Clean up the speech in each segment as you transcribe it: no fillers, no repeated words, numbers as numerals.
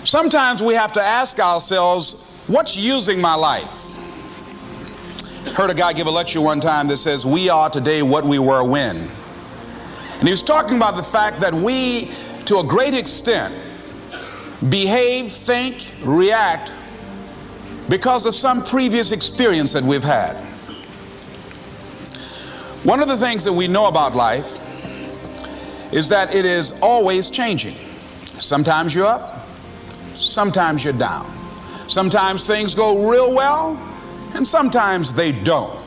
Sometimes we have to ask ourselves, what's using my life? Heard a guy give a lecture one time that says, we are today what we were when. And he was talking about the fact that we, to a great extent, behave, think, react because of some previous experience that we've had. One of the things that we know about life is that it is always changing. Sometimes you're up, sometimes you're down. Sometimes things go real well, and sometimes they don't.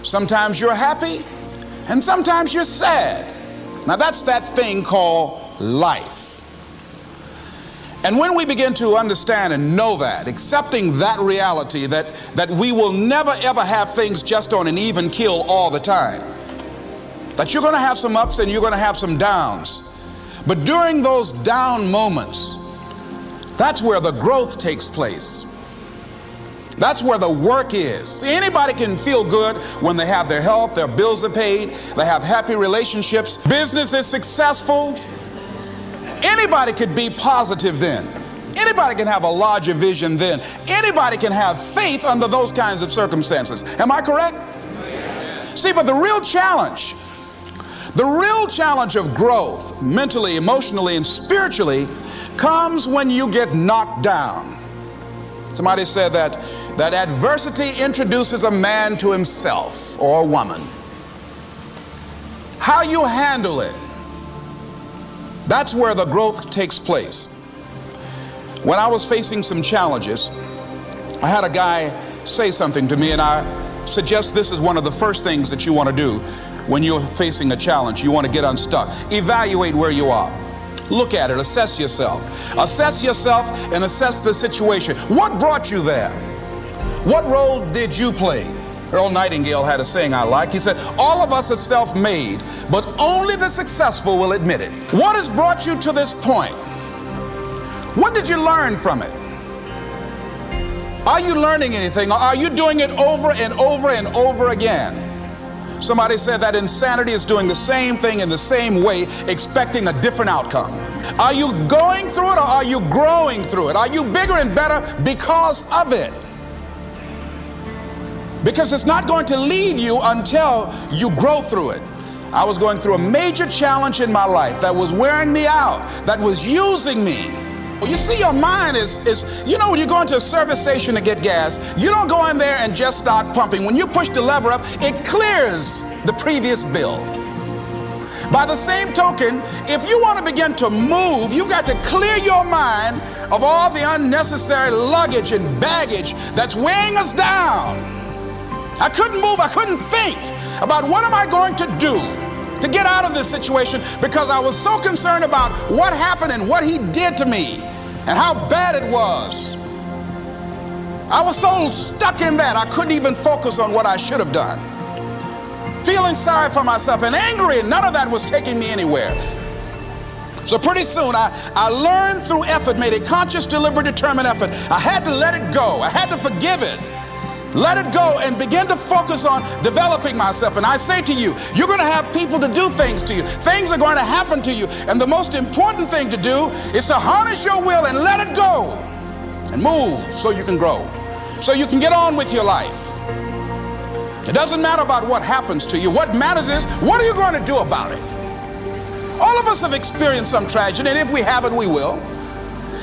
Sometimes you're happy, and sometimes you're sad. Now that's that thing called life. And when we begin to understand and know that, accepting that reality that we will never ever have things just on an even keel all the time, that you're going to have some ups and you're going to have some downs, but during those down moments, that's where the growth takes place. That's where the work is. See, anybody can feel good when they have their health, their bills are paid, they have happy relationships, business is successful. Anybody could be positive then. Anybody can have a larger vision then. Anybody can have faith under those kinds of circumstances. Am I correct? See, but the real challenge of growth, mentally, emotionally, and spiritually, comes when you get knocked down. Somebody said that adversity introduces a man to himself or a woman. How you handle it, that's where the growth takes place. When I was facing some challenges, I had a guy say something to me, and I suggest this is one of the first things that you want to do when you're facing a challenge. You want to get unstuck. Evaluate where you are. Look at it, assess yourself. Assess yourself and assess the situation. What brought you there? What role did you play? Earl Nightingale had a saying I like. He said, all of us are self-made, but only the successful will admit it. What has brought you to this point? What did you learn from it? Are you learning anything, or are you doing it over and over and over again? Somebody said that insanity is doing the same thing in the same way, expecting a different outcome. Are you going through it, or are you growing through it? Are you bigger and better because of it? Because it's not going to leave you until you grow through it. I was going through a major challenge in my life that was wearing me out, that was using me. You see, your mind is when you go into a service station to get gas, you don't go in there and just start pumping. When you push the lever up, it clears the previous bill. By the same token, if you want to begin to move, you've got to clear your mind of all the unnecessary luggage and baggage that's weighing us down. I couldn't move, I couldn't think about what am I going to do to get out of this situation, because I was so concerned about what happened and what he did to me and how bad it was. I was so stuck in that I couldn't even focus on what I should have done. Feeling sorry for myself and angry, and none of that was taking me anywhere. So pretty soon I learned through effort, made a conscious, deliberate, determined effort. I had to let it go. I had to forgive it. Let it go and begin to focus on developing myself. And I say to you, you're going to have people to do things to you. Things are going to happen to you. And the most important thing to do is to harness your will and let it go and move so you can grow, so you can get on with your life. It doesn't matter about what happens to you. What matters is, what are you going to do about it? All of us have experienced some tragedy, and if we haven't, we will.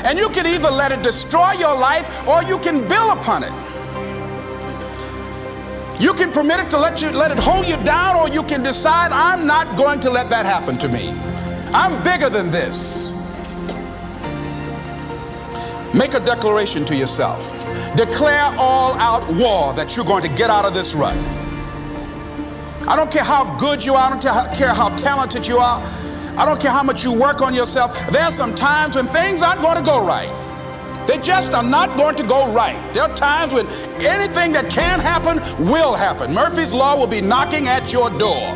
And you can either let it destroy your life, or you can build upon it. You can permit it to let it hold you down, or you can decide, I'm not going to let that happen to me. I'm bigger than this. Make a declaration to yourself. Declare all out war that you're going to get out of this rut. I don't care how good you are. I don't care how talented you are. I don't care how much you work on yourself. There are some times when things aren't going to go right. They just are not going to go right. There are times when anything that can happen will happen. Murphy's Law will be knocking at your door.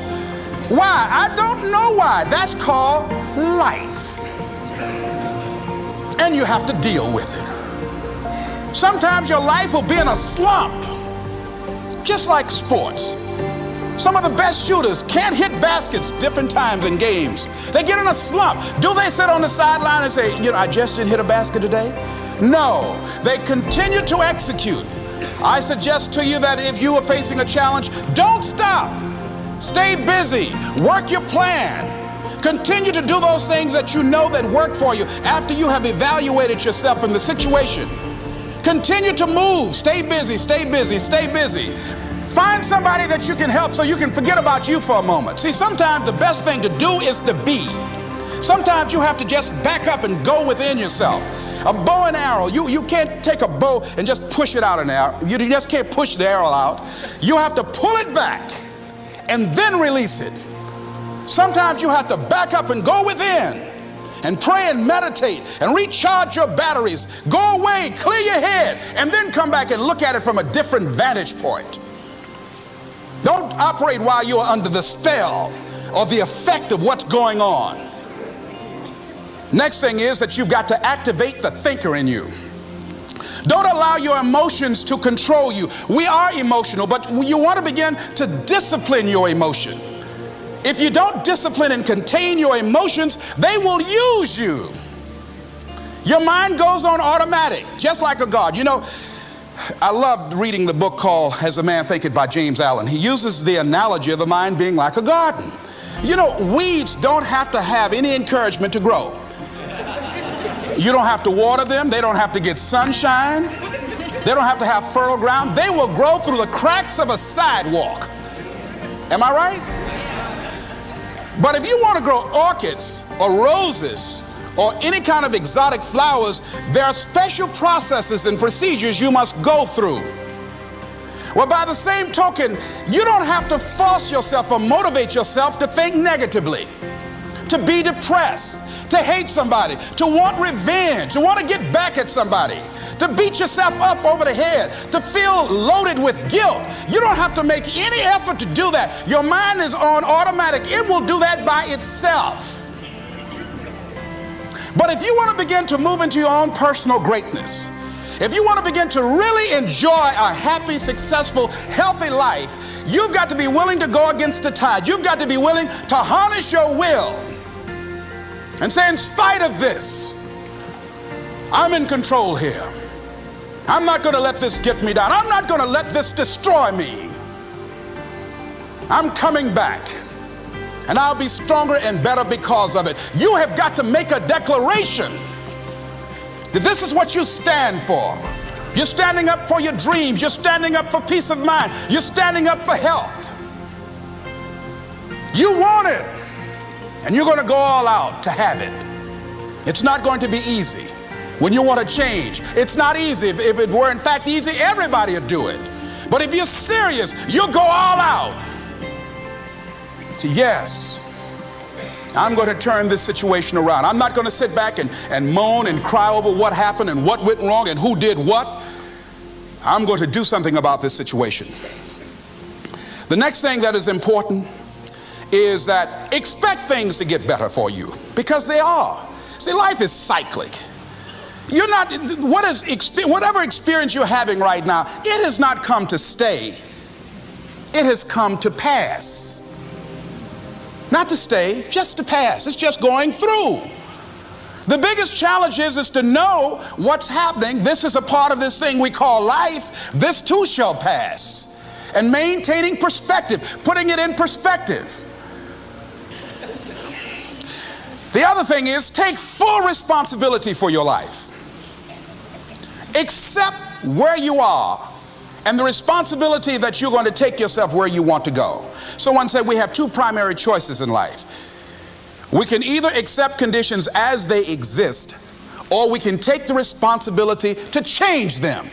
Why? I don't know why. That's called life. And you have to deal with it. Sometimes your life will be in a slump, just like sports. Some of the best shooters can't hit baskets different times in games. They get in a slump. Do they sit on the sideline and say, I just didn't hit a basket today? No, they continue to execute. I suggest to you that if you are facing a challenge, don't stop. Stay busy. Work your plan. Continue to do those things that you know that work for you after you have evaluated yourself in the situation. Continue to move. Stay busy, stay busy, stay busy. Find somebody that you can help so you can forget about you for a moment. See, sometimes the best thing to do is to be. Sometimes you have to just back up and go within yourself. A bow and arrow, you can't take a bow and just push it out an arrow. You just can't push the arrow out. You have to pull it back and then release it. Sometimes you have to back up and go within and pray and meditate and recharge your batteries. Go away, clear your head, and then come back and look at it from a different vantage point. Don't operate while you're under the spell or the effect of what's going on. Next thing is that you've got to activate the thinker in you. Don't allow your emotions to control you. We are emotional, but you want to begin to discipline your emotion. If you don't discipline and contain your emotions, they will use you. Your mind goes on automatic, just like a guard. You know, I loved reading the book called As a Man Thinketh by James Allen. He uses the analogy of the mind being like a garden. You know, weeds don't have to have any encouragement to grow. You don't have to water them. They don't have to get sunshine. They don't have to have fertile ground. They will grow through the cracks of a sidewalk. Am I right? But if you want to grow orchids or roses or any kind of exotic flowers, there are special processes and procedures you must go through. Well, by the same token, you don't have to force yourself or motivate yourself to think negatively, to be depressed, to hate somebody, to want revenge, to want to get back at somebody, to beat yourself up over the head, to feel loaded with guilt. You don't have to make any effort to do that. Your mind is on automatic. It will do that by itself. But if you want to begin to move into your own personal greatness, if you want to begin to really enjoy a happy, successful, healthy life, you've got to be willing to go against the tide. You've got to be willing to harness your will and say, in spite of this, I'm in control here. I'm not going to let this get me down. I'm not going to let this destroy me. I'm coming back, and I'll be stronger and better because of it. You have got to make a declaration that this is what you stand for. You're standing up for your dreams. You're standing up for peace of mind. You're standing up for health. You want it, and you're going to go all out to have it. It's not going to be easy. When you want to change, it's not easy. If it were in fact easy, everybody would do it. But if you're serious, you'll go all out. So yes, I'm going to turn this situation around. I'm not going to sit back and moan and cry over what happened and what went wrong and who did what. I'm going to do something about this situation. The next thing that is important is that expect things to get better for you, because they are. See, life is cyclic. You're not, whatever experience you're having right now, it has not come to stay. It has come to pass. Not to stay, just to pass. It's just going through. The biggest challenge is to know what's happening. This is a part of this thing we call life. This too shall pass. And maintaining perspective, putting it in perspective. The other thing is, take full responsibility for your life. Accept where you are and the responsibility that you're going to take yourself where you want to go. Someone said we have two primary choices in life. We can either accept conditions as they exist, or we can take the responsibility to change them.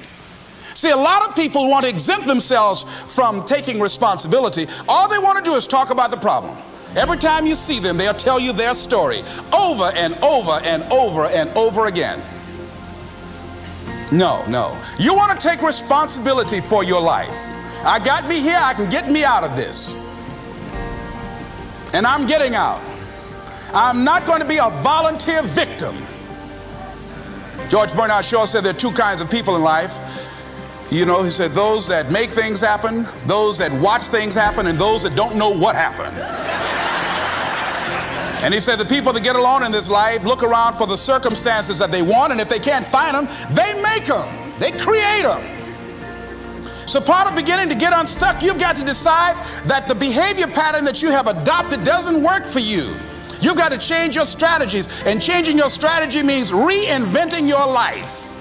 See, a lot of people want to exempt themselves from taking responsibility. All they want to do is talk about the problem. Every time you see them, they'll tell you their story over and over and over and over again. No. You want to take responsibility for your life. I got me here, I can get me out of this. And I'm getting out. I'm not going to be a volunteer victim. George Bernard Shaw said there are two kinds of people in life. You know, he said those that make things happen, those that watch things happen, and those that don't know what happened. And he said the people that get along in this life look around for the circumstances that they want, and if they can't find them, they make them. They create them. So part of beginning to get unstuck, you've got to decide that the behavior pattern that you have adopted doesn't work for you. You've got to change your strategies, and changing your strategy means reinventing your life,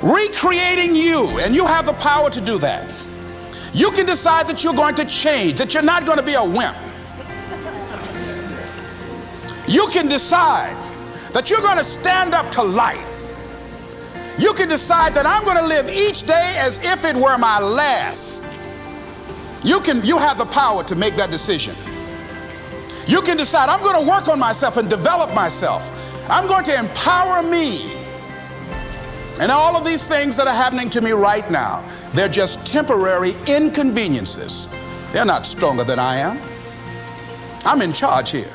recreating you, and you have the power to do that. You can decide that you're going to change, that you're not going to be a wimp. You can decide that you're going to stand up to life. You can decide that I'm going to live each day as if it were my last. You have the power to make that decision. You can decide I'm going to work on myself and develop myself. I'm going to empower me. And all of these things that are happening to me right now, they're just temporary inconveniences. They're not stronger than I am. I'm in charge here.